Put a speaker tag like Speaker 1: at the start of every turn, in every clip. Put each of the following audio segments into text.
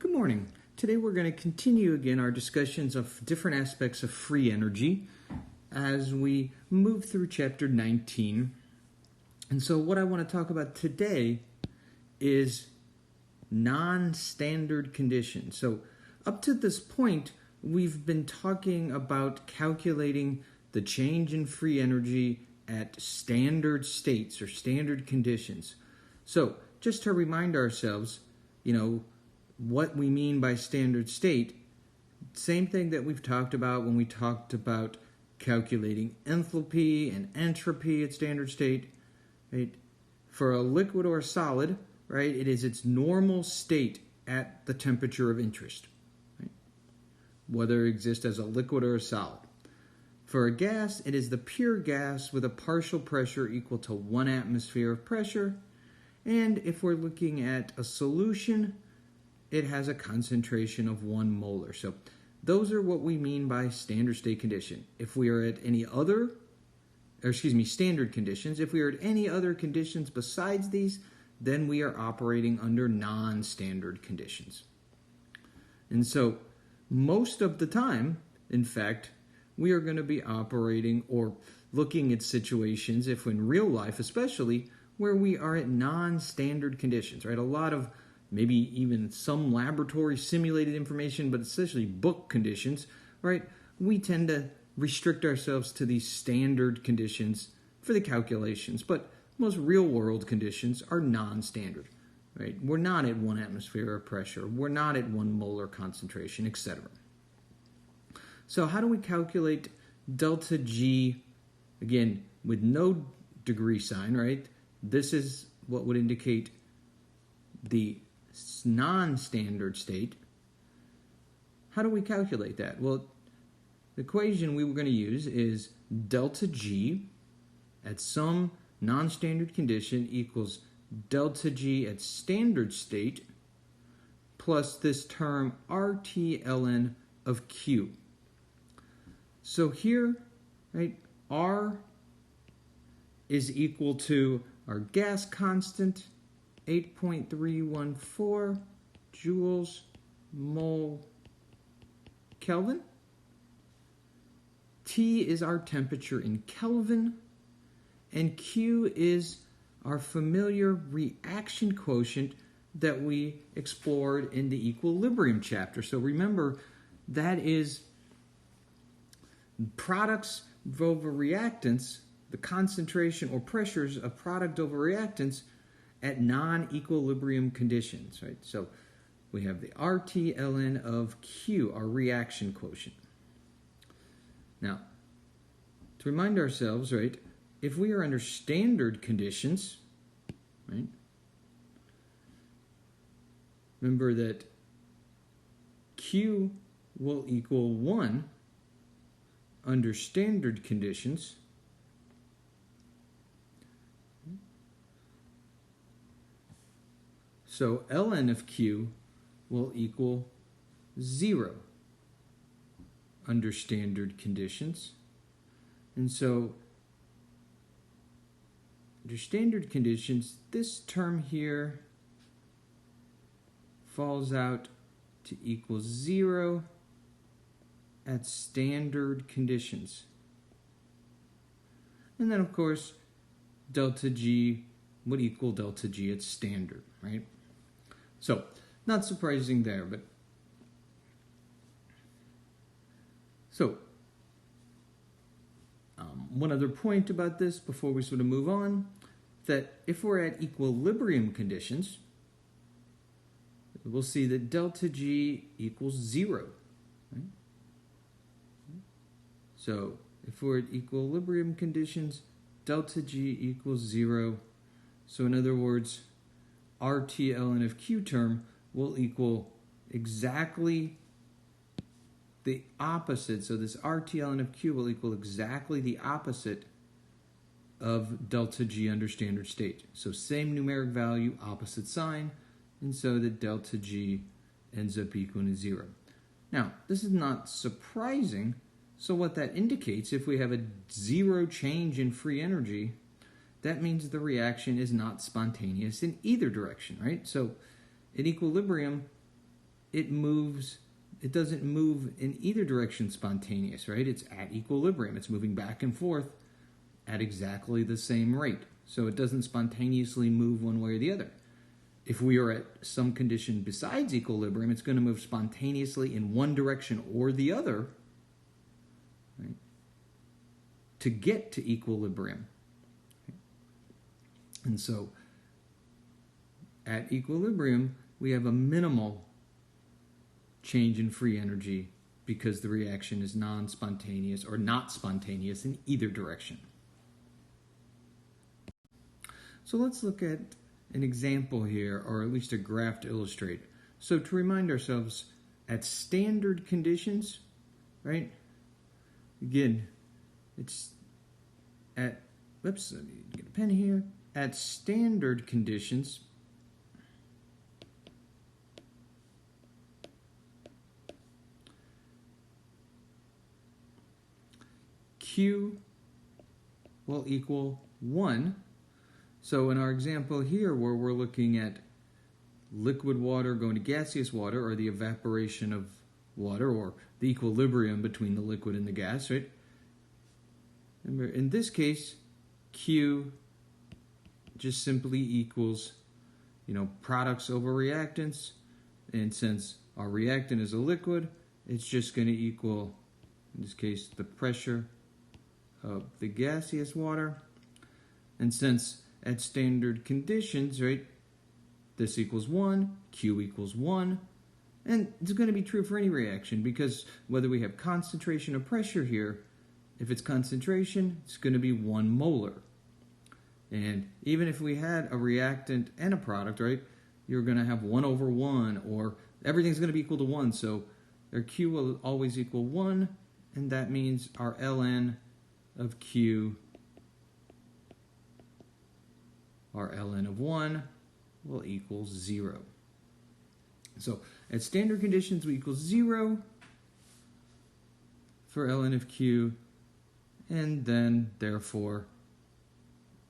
Speaker 1: Good morning. Today we're going to continue again our discussions of different aspects of free energy as we move through chapter 19. And so what I want to talk about today is non-standard conditions. So up to this point, we've been talking about calculating the change in free energy at standard states or standard conditions. So just to remind ourselves, what we mean by standard state, same thing that we've talked about when we talked about calculating enthalpy and entropy at standard state, right? For a liquid or a solid, right, it is its normal state at the temperature of interest, right? Whether it exists as a liquid or a solid. For a gas, it is the pure gas with a partial pressure equal to 1 atmosphere of pressure. And if we're looking at a solution, it has a concentration of 1 molar. So those are what we mean by standard state condition. If we are at standard conditions, if we are at any other conditions besides these, then we are operating under non-standard conditions. And so most of the time, in fact, we are going to be operating or looking at situations, if in real life especially, where we are at non-standard conditions, right? A lot of maybe even some laboratory simulated information, but essentially book conditions, right? We tend to restrict ourselves to these standard conditions for the calculations, but most real world conditions are non-standard, right? We're not at 1 atmosphere of pressure. We're not at 1 molar concentration, etc. So how do we calculate delta G, again, with no degree sign, right? This is what would indicate the non-standard state. How do we calculate that? Well, the equation we were going to use is delta G at some non-standard condition equals delta G at standard state plus this term RT ln of Q. So here, right, R is equal to our gas constant, 8.314 joules mole Kelvin. T is our temperature in Kelvin, and Q is our familiar reaction quotient that we explored in the equilibrium chapter. So remember, that is products over reactants, the concentration or pressures of product over reactants at non-equilibrium conditions, right? So we have the RT ln of Q, our reaction quotient. Now, to remind ourselves, right, if we are under standard conditions, right, remember that Q will equal 1 under standard conditions. So ln of Q will equal 0 under standard conditions. And so under standard conditions, this term here falls out to equal 0 at standard conditions. And then, of course, delta G would equal delta G at standard, right? So, not surprising there, but so one other point about this before we sort of move on, that if we're at equilibrium conditions, we'll see that delta G equals 0, right? So if we're at equilibrium conditions, delta G equals 0. So in other words, RT ln of Q term will equal exactly the opposite. So this RT ln of Q will equal exactly the opposite of delta G under standard state. So same numeric value, opposite sign, and so that delta G ends up equal to 0. Now, this is not surprising. So what that indicates, if we have a 0 change in free energy, that means the reaction is not spontaneous in either direction, right? So in equilibrium, it doesn't move in either direction spontaneous, right? It's at equilibrium. It's moving back and forth at exactly the same rate. So it doesn't spontaneously move one way or the other. If we are at some condition besides equilibrium, it's going to move spontaneously in one direction or the other, right, to get to equilibrium. And so at equilibrium, we have a minimal change in free energy because the reaction is non-spontaneous or not spontaneous in either direction. So let's look at an example here, or at least a graph to illustrate. So to remind ourselves, at standard conditions, right? Again, it's at, let me get a pen here. At standard conditions, Q will equal 1. So in our example here, where we're looking at liquid water going to gaseous water, or the evaporation of water, or the equilibrium between the liquid and the gas, right? Remember, in this case, Q just simply equals, products over reactants. And since our reactant is a liquid, it's just going to equal, in this case, the pressure of the gaseous water. And since at standard conditions, right, this equals 1, Q equals 1, and it's going to be true for any reaction, because whether we have concentration or pressure here, if it's concentration, it's going to be 1 molar. And even if we had a reactant and a product, right, you're going to have 1 over 1, or everything's going to be equal to 1, so our Q will always equal 1, and that means our ln of Q, our ln of 1, will equal 0. So at standard conditions, we equal 0 for ln of Q, and then therefore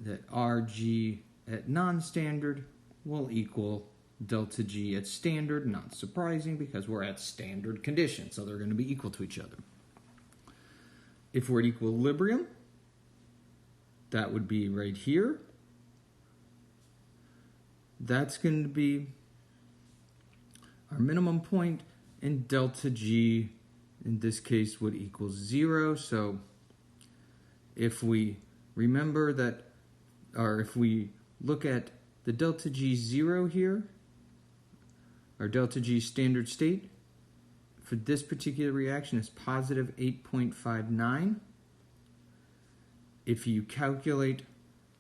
Speaker 1: that Rg at non-standard will equal delta G at standard. Not surprising, because we're at standard conditions, so they're going to be equal to each other. If we're at equilibrium, that would be right here. That's going to be our minimum point, and delta G in this case would equal 0. So if we remember that, or if we look at the delta G 0 here, our delta G standard state for this particular reaction is positive 8.59. If you calculate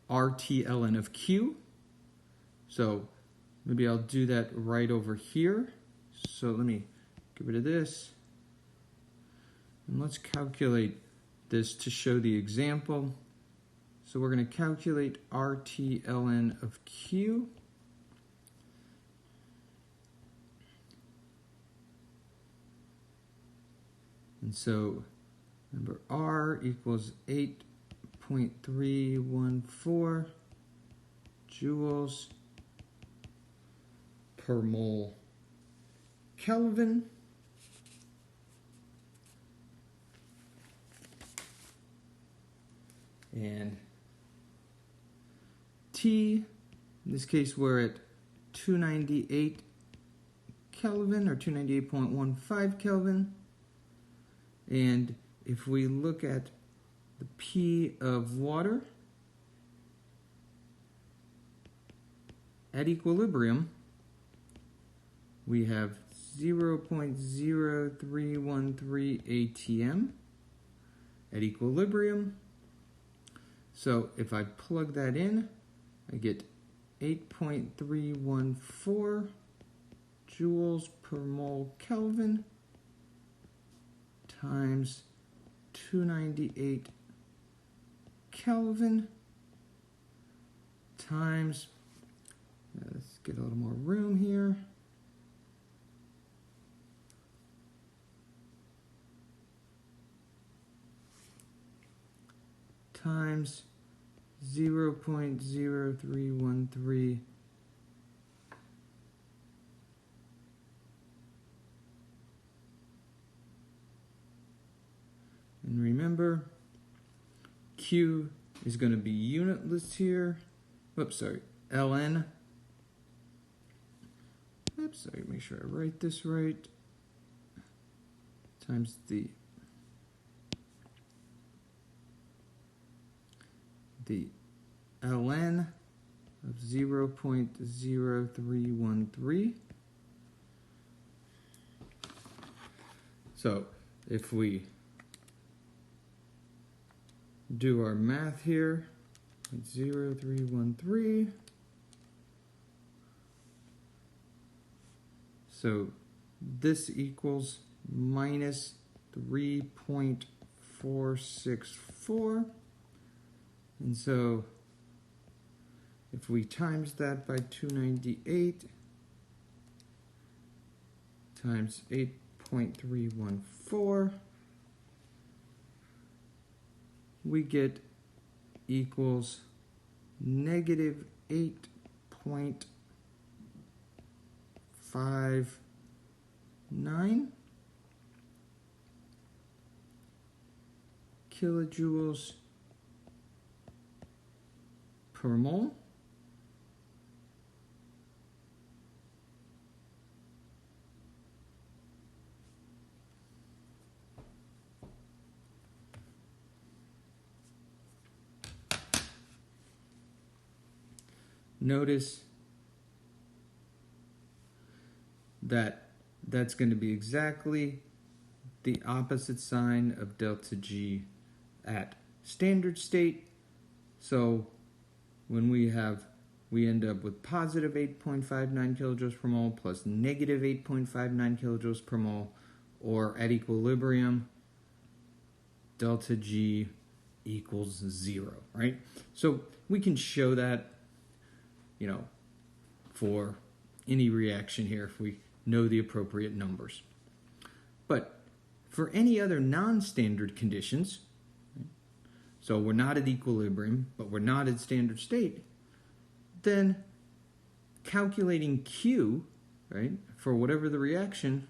Speaker 1: RT ln of Q, so maybe I'll do that right over here. So let me get rid of this. And let's calculate this to show the example. So we're going to calculate RT ln of Q. And so remember, R equals 8.314 joules per mole Kelvin. And T, in this case we're at 298 Kelvin, or 298.15 Kelvin. And if we look at the P of water at equilibrium, we have 0.0313 atm at equilibrium. So if I plug that in, I get 8.314 joules per mole Kelvin times 298 Kelvin times, let's get a little more room here, times 0.0313 Q is going to be unitless here. Whoops, sorry. Ln. Oops, sorry, make sure I write this right. Times the ln of 0.0313. So if we do our math here, 0.0313. So this equals minus 3.464. And so if we times that by 298 times 8.314, we get equals negative 8.59 kilojoules per mole. Notice that that's going to be exactly the opposite sign of delta G at standard state. So when we end up with positive 8.59 kilojoules per mole plus negative 8.59 kilojoules per mole, or at equilibrium, delta G equals 0, right? So we can show that, you know, for any reaction here if we know the appropriate numbers. But for any other non-standard conditions, right, so we're not at equilibrium, but we're not at standard state, then calculating Q, right, for whatever the reaction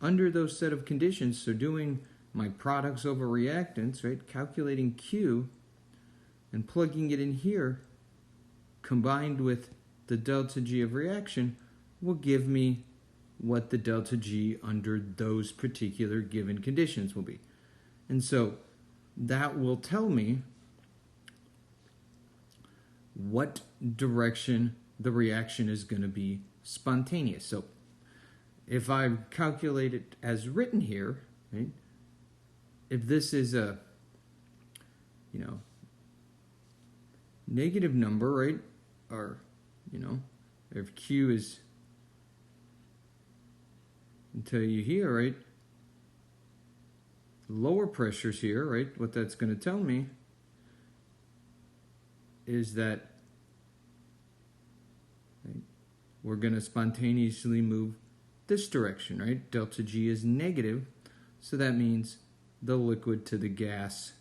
Speaker 1: under those set of conditions, so doing my products over reactants, right, calculating Q and plugging it in here, combined with the delta G of reaction, will give me what the delta G under those particular given conditions will be. And so that will tell me what direction the reaction is going to be spontaneous. So if I calculate it as written here, right, if this is a, you know, negative number, right, or, you know, if Q is, until you here, right, lower pressures here, right, what that's going to tell me is that, right, we're going to spontaneously move this direction, right? Delta G is negative, so that means the liquid to the gas,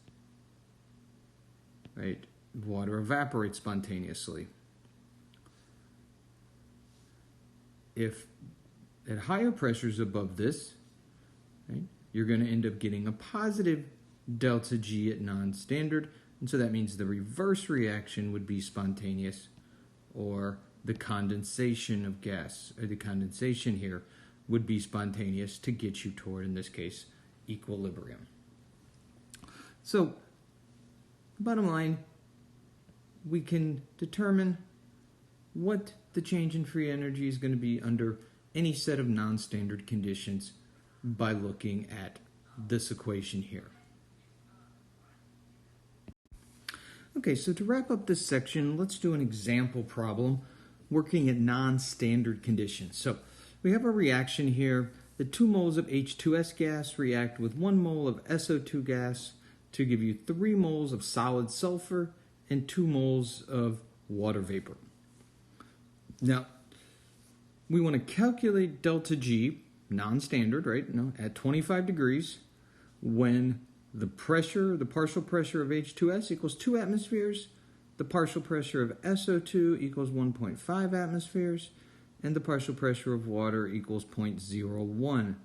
Speaker 1: right, water evaporates spontaneously. If at higher pressures above this, right, you're going to end up getting a positive delta G at non-standard, and so that means the reverse reaction would be spontaneous, or the condensation of gas, or the condensation here would be spontaneous to get you toward, in this case, equilibrium. So, bottom line, we can determine what the change in free energy is going to be under any set of non-standard conditions by looking at this equation here. Okay, so to wrap up this section, let's do an example problem working at non-standard conditions. So we have a reaction here. The 2 moles of H2S gas react with 1 mole of SO2 gas to give you 3 moles of solid sulfur and 2 moles of water vapor. Now, we want to calculate delta G, non-standard, right, at 25 degrees, when the pressure, the partial pressure of H2S equals 2 atmospheres, the partial pressure of SO2 equals 1.5 atmospheres, and the partial pressure of water equals 0.01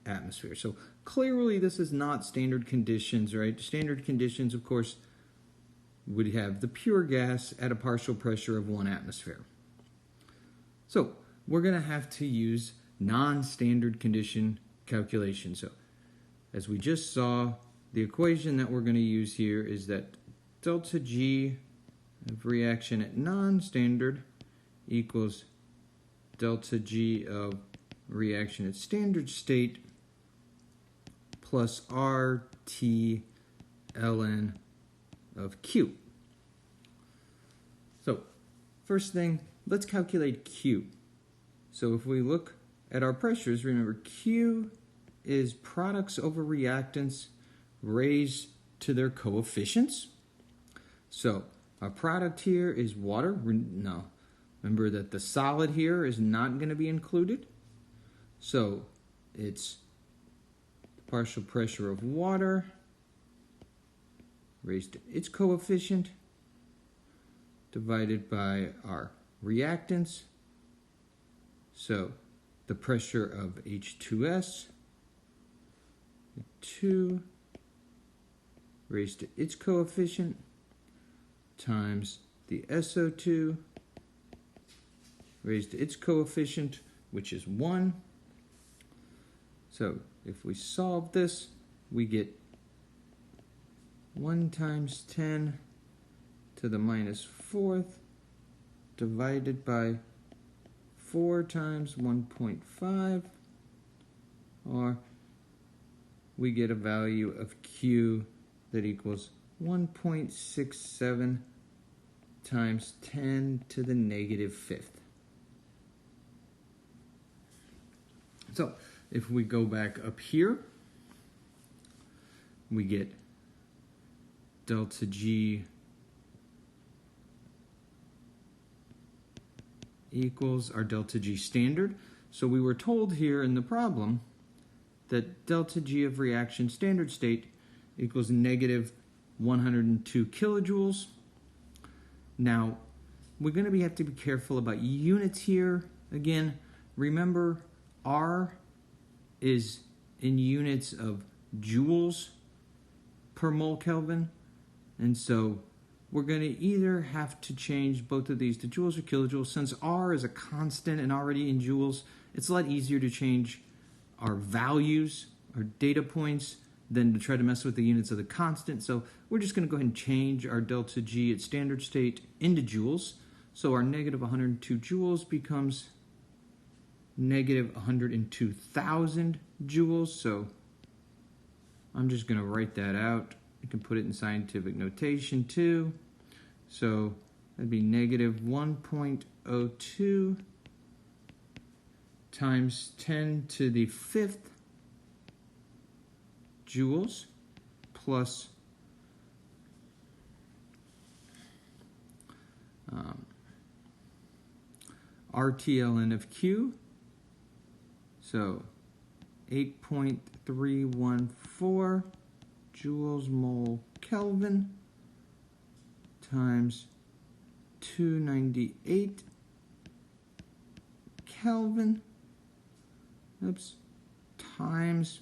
Speaker 1: atmospheres. So clearly this is not standard conditions, right? Standard conditions, of course, would have the pure gas at a partial pressure of 1 atmosphere. So we're going to have to use non-standard condition calculation. So as we just saw, the equation that we're going to use here is that delta G of reaction at non-standard equals delta G of reaction at standard state plus RT ln of Q. So first thing, let's calculate Q. So if we look at our pressures, remember Q is products over reactants raised to their coefficients. So our product here is water. No, remember that the solid here is not going to be included. So it's the partial pressure of water raised to its coefficient divided by our reactants. So the pressure of H2S, 2 raised to its coefficient times the SO2 raised to its coefficient, which is 1. So if we solve this, we get 1 times 10 to the minus 4th divided by 4 times 1.5, or we get a value of Q that equals 1.67 times 10 to the negative 5th. So if we go back up here, we get delta G equals our delta G standard. So we were told here in the problem that delta G of reaction standard state equals negative 102 kilojoules. Now, we're going to have to be careful about units here. Again, remember R is in units of joules per mole Kelvin. And so we're going to either have to change both of these to joules or kilojoules. Since R is a constant and already in joules, it's a lot easier to change our values, our data points, than to try to mess with the units of the constant. So we're just going to go ahead and change our delta G at standard state into joules. So our negative 102 joules becomes negative 102,000 joules. So I'm just going to write that out. You can put it in scientific notation too. So that'd be negative 1.02 times 10 to the 5th joules plus RTLN of Q. So 8.314 joules mole Kelvin times 298 Kelvin, times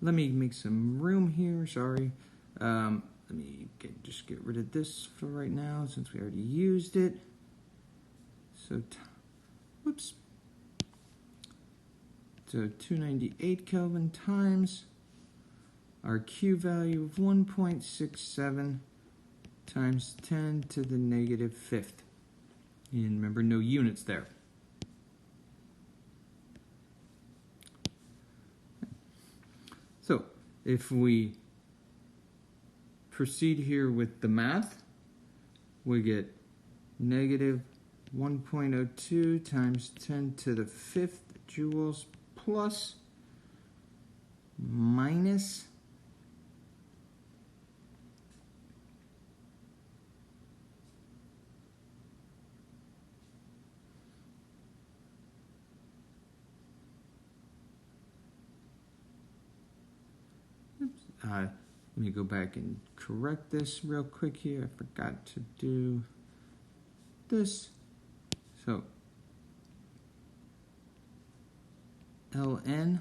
Speaker 1: let me make some room here, sorry. Let me just get rid of this for right now since we already used it. So, whoops. So 298 Kelvin times our Q value of 1.67 times 10 to the negative 5th. And remember, no units there. So if we proceed here with the math, we get negative 1.02 times 10 to the 5th joules plus minus let me go back and correct this real quick here. I forgot to do this. So ln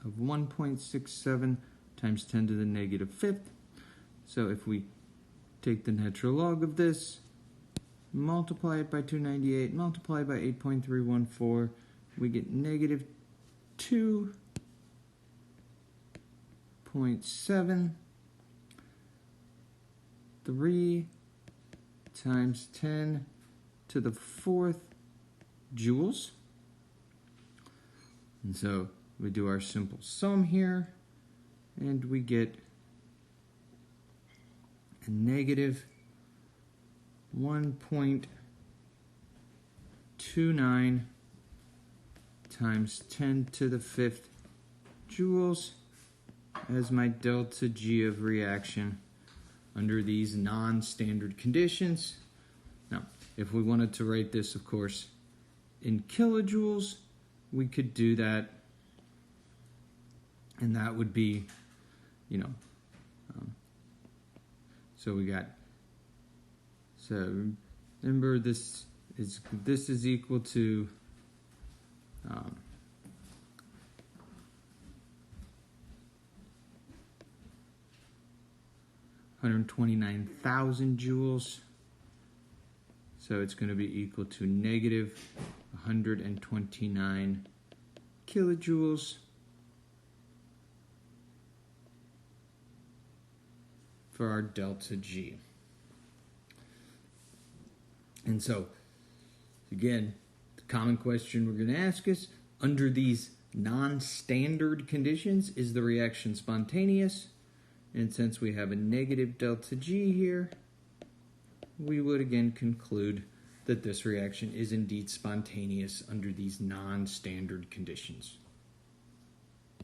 Speaker 1: of 1.67 times 10 to the negative fifth. So if we take the natural log of this, multiply it by 298, multiply by 8.314, we get negative 2.73 times 10 to the fourth joules. And so we do our simple sum here, and we get a negative 1.29 times 10 to the fifth joules as my delta G of reaction under these non-standard conditions. Now, if we wanted to write this, of course, in kilojoules, we could do that, and that would be, so we got, so remember this is equal to 129,000 joules. So it's going to be equal to negative 129 kilojoules for our delta G. And so, again, the common question we're going to ask is, under these non-standard conditions, is the reaction spontaneous? And since we have a negative delta G here, we would again conclude that this reaction is indeed spontaneous under these non-standard conditions.